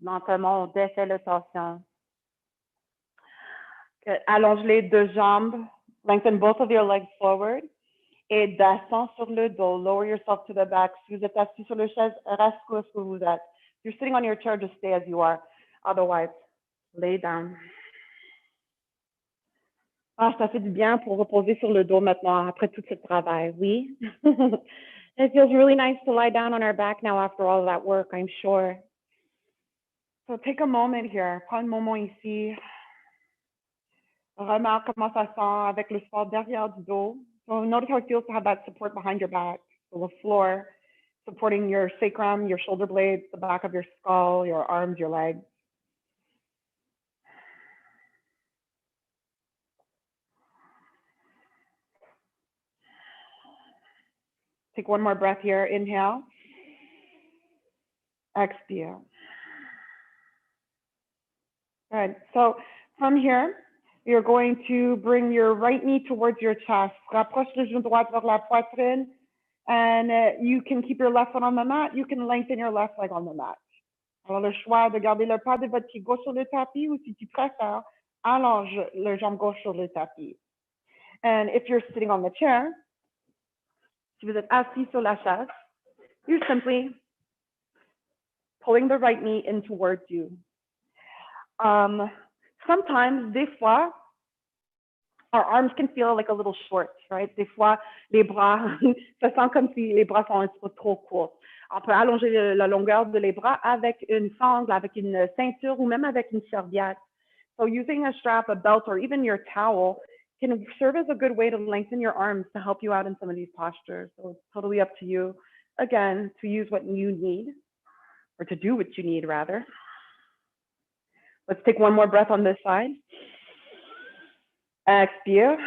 Lentement, on défait le torsion. Allonge les deux jambes. Lengthen both of your legs forward. Et descends sur le dos. Lower yourself to the back. Si vous êtes assis sur le chaise, reste où vous êtes. If you're sitting on your chair, just stay as you are. Otherwise, lay down. Ah, ça fait du bien pour reposer sur le dos maintenant, après tout ce travail. Oui. It feels really nice to lie down on our back now after all of that work, I'm sure. So take a moment here. Prends un moment ici. Remarque comment ça sent avec le support derrière du dos. So notice how it feels to have that support behind your back. So the floor supporting your sacrum, your shoulder blades, the back of your skull, your arms, your legs. Take one more breath here. Inhale. Exhale. Good. So from here, you're going to bring your right knee towards your chest. Rapproche le genou droit vers la poitrine. And you can keep your left foot on the mat. You can lengthen your left leg on the mat. Alors, le choix de garder le pas de votre pied gauche sur le tapis ou si tu préfères, allonge le jambe gauche sur le tapis. And if you're sitting on the chair, si vous êtes assis sur la chaise, you're simply pulling the right knee in towards you. Sometimes, des fois, our arms can feel like a little short, right? Des fois, les bras, ça sent comme si les bras sont un peu trop courts. On peut allonger la longueur de les bras avec une sangle, avec une ceinture ou même avec une serviette. So using a strap, a belt, or even your towel can serve as a good way to lengthen your arms to help you out in some of these postures. So it's totally up to you, again, to use what you need, or to do what you need, rather. Let's take one more breath on this side. Expire.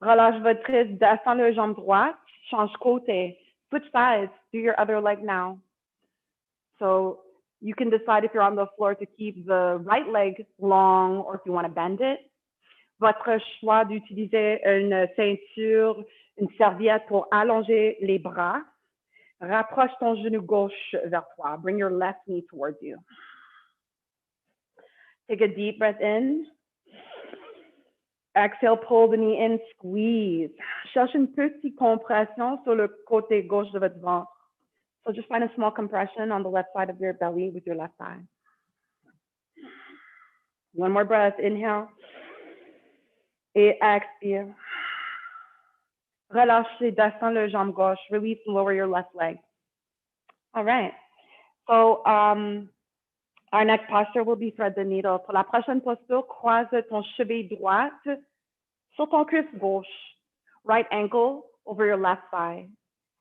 Relâche votre prise, descends le jambe droite, change côté. Switch sides, do your other leg now. So you can decide if you're on the floor to keep the right leg long or if you want to bend it. Votre choix d'utiliser une ceinture, une serviette pour allonger les bras. Rapproche ton genou gauche vers toi. Bring your left knee towards you. Take a deep breath in. Exhale, pull the knee in, squeeze. Cherche une petite compression sur le côté gauche de votre ventre. So just find a small compression on the left side of your belly with your left thigh. One more breath, inhale. Et expire. Relâchez, descends le jambe gauche. Release and lower your left leg. All right. So our next posture will be thread the needle. Pour la prochaine posture, croise ton cheville droite sur ton cuisse gauche. Right ankle over your left thigh.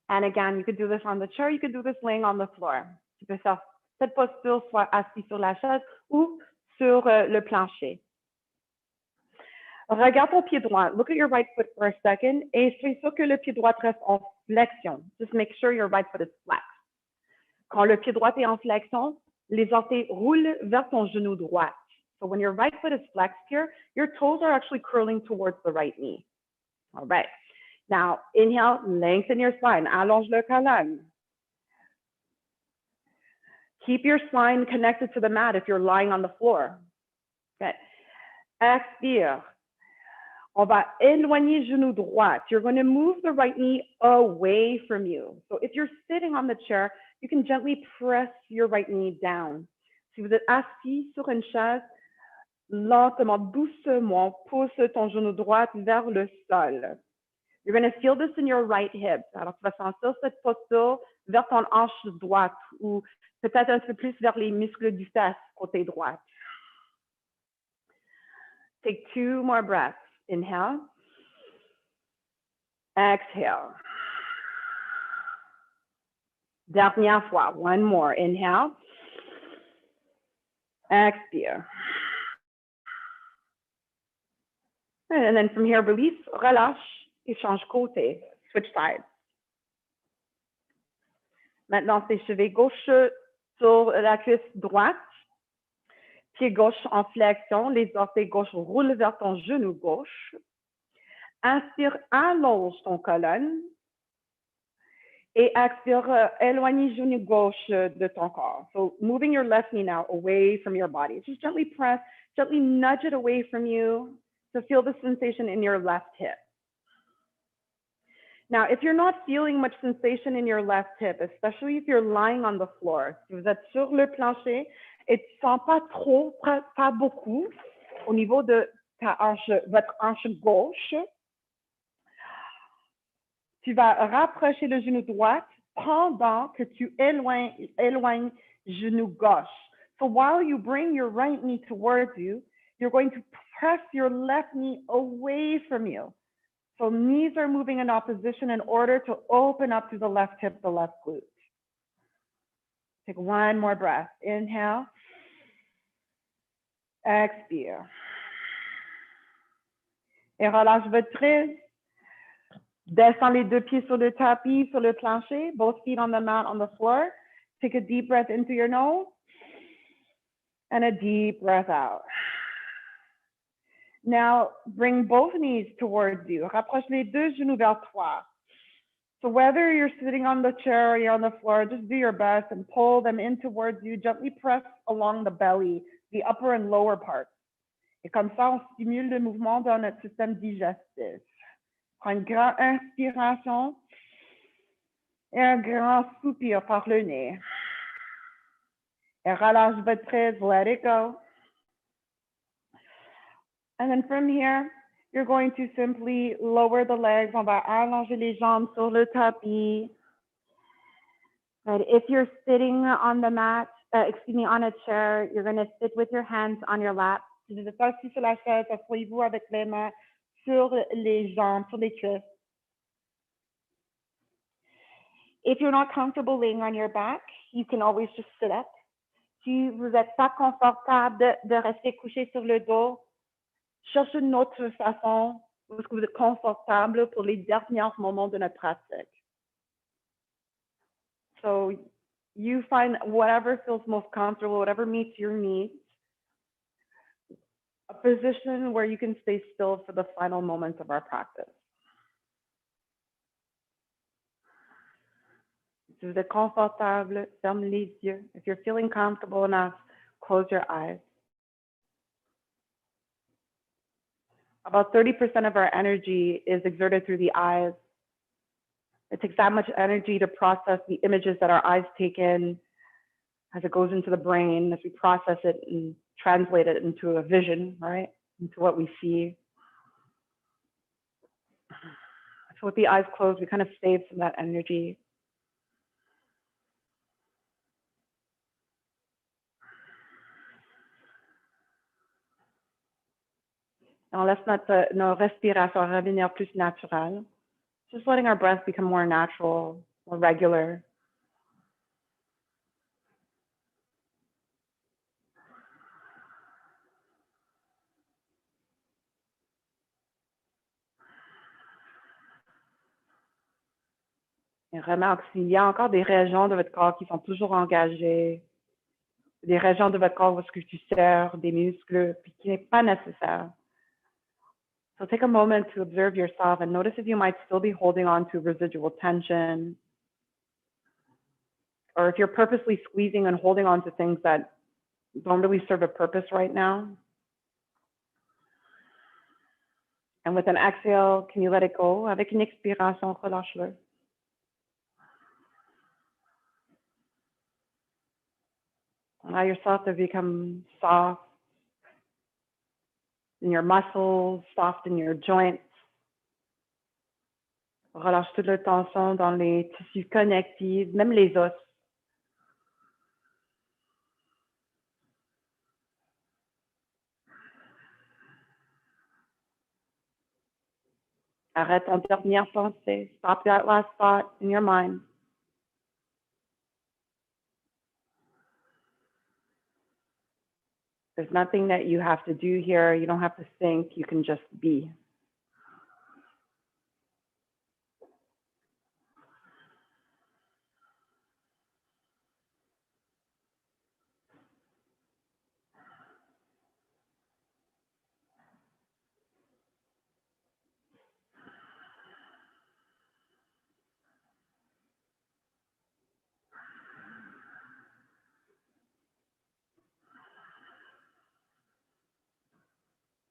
And again, you could do this on the chair. You could do this laying on the floor. Tu peux faire cette posture soit assis sur la chaise ou sur le plancher. Regarde ton pied droit. Look at your right foot for a second et sois sûr que le pied droit reste en flexion. Just make sure your right foot is flex. Quand le pied droit est en flexion, les orteils roulent vers ton genou droit. So when your right foot is flexed here, your toes are actually curling towards the right knee. All right. Now, inhale, lengthen your spine. Allonge le colonne. Keep your spine connected to the mat if you're lying on the floor. Okay. Expire. On va éloigner genou droit. You're going to move the right knee away from you. So if you're sitting on the chair, you can gently press your right knee down. Si vous êtes assis sur une chaise, lentement, doucement, pousse ton genou droit vers le sol. You're going to feel this in your right hip. Alors, tu vas sentir cette posture vers ton hanche droite ou peut-être un peu plus vers les muscles du fesse, côté droit. Take 2 more breaths. Inhale. Exhale. Dernière fois. One more. Inhale. Expire. And then from here, release, relâche et change côté. Switch sides. Maintenant, c'est cheville gauche sur la cuisse droite. Pied gauche en flexion, les orteils gauche roulent vers ton genou gauche. Inspire, allonge ton colonne. Et expire, éloigne genou gauche de ton corps. So moving your left knee now away from your body. Just gently press, gently nudge it away from you to feel the sensation in your left hip. Now, if you're not feeling much sensation in your left hip, especially if you're lying on the floor, si vous êtes sur le plancher, et tu ne sens pas trop, pas beaucoup au niveau de ta hanche, votre hanche gauche, tu vas rapprocher le genou droit pendant que tu éloignes genou gauche. So while you bring your right knee towards you, you're going to press your left knee away from you. So knees are moving in opposition in order to open up to the left hip, the left glute. Take one more breath. Inhale. Expire. Et relâche votre prise. Descends les 2 pieds sur le tapis, sur le plancher. Both feet on the mat, on the floor. Take a deep breath into your nose. And a deep breath out. Now, bring both knees towards you. Rapproche les 2 genoux vers toi. So whether you're sitting on the chair or you're on the floor, just do your best and pull them in towards you. Gently press along the belly, the upper and lower parts. Et comme ça, on stimule le mouvement dans notre système digestif. Prends une grande inspiration et un grand soupir par le nez. Et relâche votre prise, let it go. And then from here, you're going to simply lower the legs. On va allonger les jambes sur le tapis. But if you're sitting on the mat, on a chair, you're going to sit with your hands on your lap. Si vous êtes assis sur la chaise, asseyez-vous avec les mains sur les jambes, sur les cuisses. If you're not comfortable laying on your back, you can always just sit up. Si vous n'êtes pas confortable de rester couché sur le dos, cherchez une autre façon où est-ce que vous êtes confortable pour les derniers moments de notre pratique. So You find whatever feels most comfortable, whatever meets your needs, a position where you can stay still for the final moments of our practice. Si vous êtes confortable, ferme les yeux. If you're feeling comfortable enough, close your eyes. About 30% of our energy is exerted through the eyes. It takes that much energy to process the images that our eyes take in as it goes into the brain, as we process it and translate it into a vision, right? Into what we see. So with the eyes closed, we kind of save some of that energy. On laisse nos respirations revenir plus naturelles. Just letting our breath become more natural, more regular. Et remarque s'il y a encore des régions de votre corps qui sont toujours engagées, des régions de votre corps où est-ce que tu serres des muscles, puis qui n'est pas nécessaire. So take a moment to observe yourself and notice if you might still be holding on to residual tension, or if you're purposely squeezing and holding on to things that don't really serve a purpose right now. And with an exhale, can you let it go? Avec une expiration, relâche-le. Allow yourself to become soft in your muscles, soft in your joints. Relâche toute la tension dans les tissus connectifs, même les os. Arrête ton dernière pensée. Stop that last thought in your mind. There's nothing that you have to do here. You don't have to think. You can just be.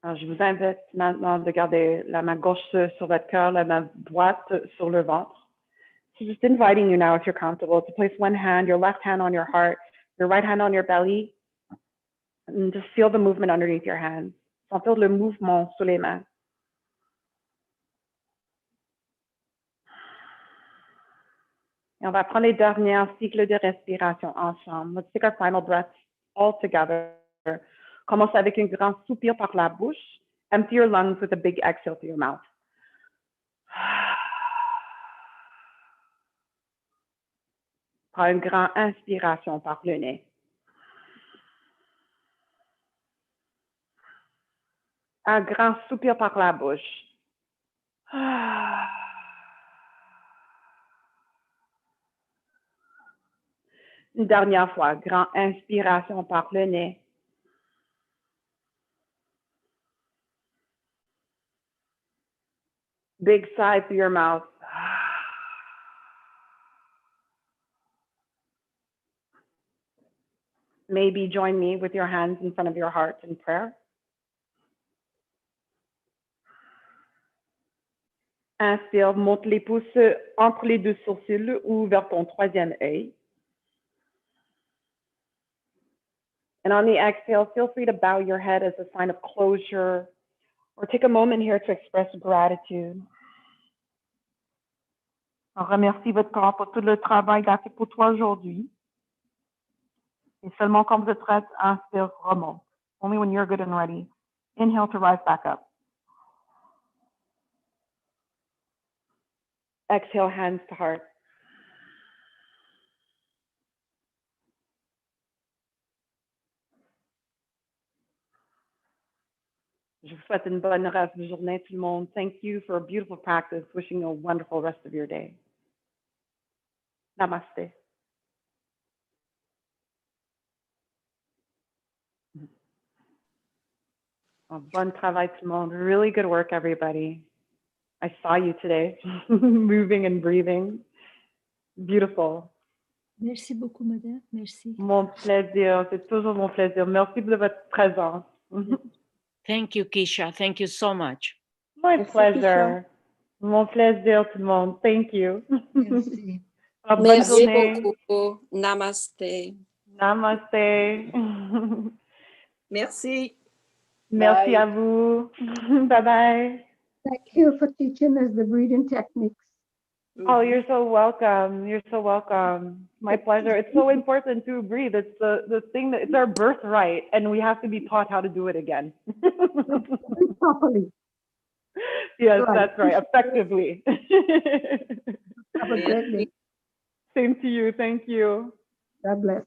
Alors, je vous invite maintenant de garder la main gauche sur votre cœur, la main droite sur le ventre. So just inviting you now, if you're comfortable, to place one hand, your left hand on your heart, your right hand on your belly, and just feel the movement underneath your hands. Sentir le mouvement sous les mains. Et on va prendre les derniers cycles de respiration ensemble. Let's take our final breaths all together. Commence avec un grand soupir par la bouche. Empty your lungs with a big exhale through your mouth. Prends une grande inspiration par le nez. Un grand soupir par la bouche. Une dernière fois, grande inspiration par le nez. Big sigh through your mouth. Maybe join me with your hands in front of your heart in prayer. Inspire, monte les pouces entre les deux sourcils ou vers ton troisième œil. And on the exhale, feel free to bow your head as a sign of closure, or take a moment here to express gratitude. On remercie votre corps pour tout le travail qu'il a fait pour toi aujourd'hui. Et seulement quand vous êtes prête, inspire, remonte. Only when you're good and ready. Inhale to rise back up. Exhale, hands to heart. Je vous souhaite une bonne reste de journée, tout le monde. Thank you for a beautiful practice. Wishing you a wonderful rest of your day. Namaste. Bon travail tout le monde. Really good work, everybody. I saw you today, moving and breathing. Beautiful. Merci beaucoup, madame. Merci. Mon plaisir, c'est toujours mon plaisir. Merci de votre présence. Thank you, Keisha. Thank you so much. My Merci, pleasure. Mon plaisir tout le monde. Thank you. Merci. Bonne Merci journée. beaucoup. Namaste. Namaste. Merci. Merci Bye. à vous. Bye bye. Thank you for teaching us the breathing techniques. Oh, you're so welcome. You're so welcome. My pleasure. It's so important to breathe. It's the thing that it's our birthright, and we have to be taught how to do it again. Properly. Yes, Right. that's right. Effectively. Have a great day. Same to you. Thank you. God bless.